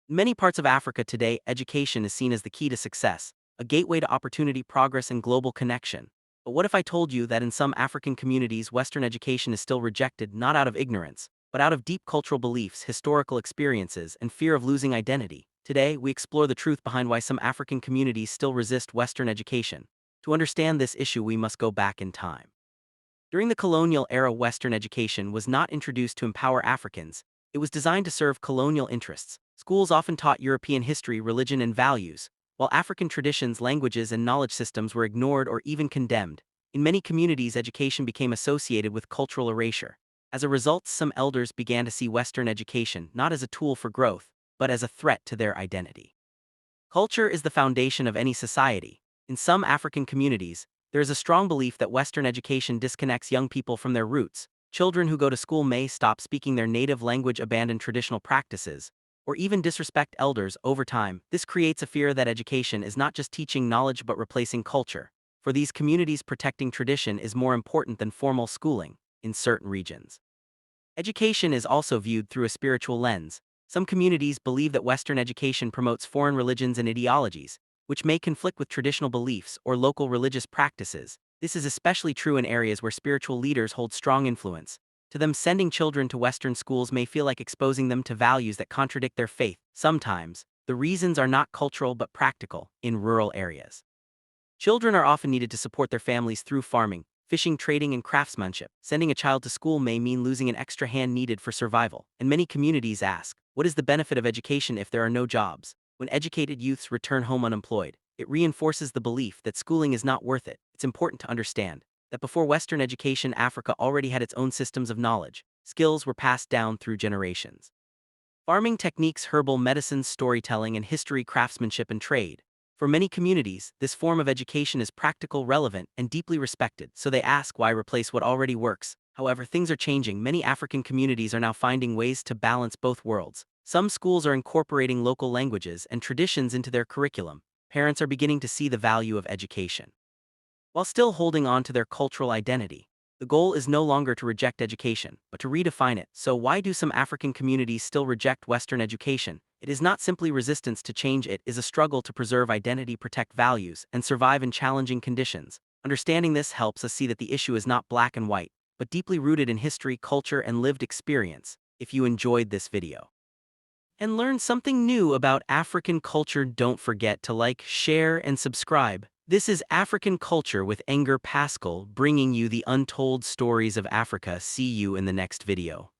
In many parts of Africa today, education is seen as the key to success, a gateway to opportunity, progress, and global connection. But what if I told you that in some African communities, Western education is still rejected not out of ignorance, but out of deep cultural beliefs, historical experiences, and fear of losing identity? Today, we explore the truth behind why some African communities still resist Western education. To understand this issue, we must go back in time. During the colonial era, Western education was not introduced to empower Africans, it was designed to serve colonial interests. Schools often taught European history, religion, and values, while African traditions, languages, and knowledge systems were ignored or even condemned. In many communities, education became associated with cultural erasure. As a result, some elders began to see Western education not as a tool for growth, but as a threat to their identity. Culture is the foundation of any society. In some African communities, there is a strong belief that Western education disconnects young people from their roots. Children who go to school may stop speaking their native language, abandon traditional practices, or even disrespect elders. Over time, this creates a fear that education is not just teaching knowledge but replacing culture. For these communities, protecting tradition is more important than formal schooling. In certain regions, education is also viewed through a spiritual lens. Some communities believe that Western education promotes foreign religions and ideologies, which may conflict with traditional beliefs or local religious practices. This is especially true in areas where spiritual leaders hold strong influence. To them, sending children to Western schools may feel like exposing them to values that contradict their faith. Sometimes, the reasons are not cultural but practical. In rural areas, children are often needed to support their families through farming, fishing, trading, and craftsmanship. Sending a child to school may mean losing an extra hand needed for survival. And many communities ask, what is the benefit of education if there are no jobs? When educated youths return home unemployed, it reinforces the belief that schooling is not worth it. It's important to understand that before Western education, Africa already had its own systems of knowledge. Skills were passed down through generations. Farming techniques, herbal medicines, storytelling, and history, craftsmanship, and trade. For many communities, this form of education is practical, relevant, and deeply respected, so they ask, why replace what already works? However, things are changing. Many African communities are now finding ways to balance both worlds. Some schools are incorporating local languages and traditions into their curriculum. Parents are beginning to see the value of education, while still holding on to their cultural identity. The goal is no longer to reject education, but to redefine it. So why do some African communities still reject Western education? It is not simply resistance to change, it is a struggle to preserve identity, protect values, and survive in challenging conditions. Understanding this helps us see that the issue is not black and white, but deeply rooted in history, culture, and lived experience. If you enjoyed this video and learned something new about African culture, don't forget to like, share, and subscribe. This is African Culture with Engr Paschal, bringing you the untold stories of Africa. See you in the next video.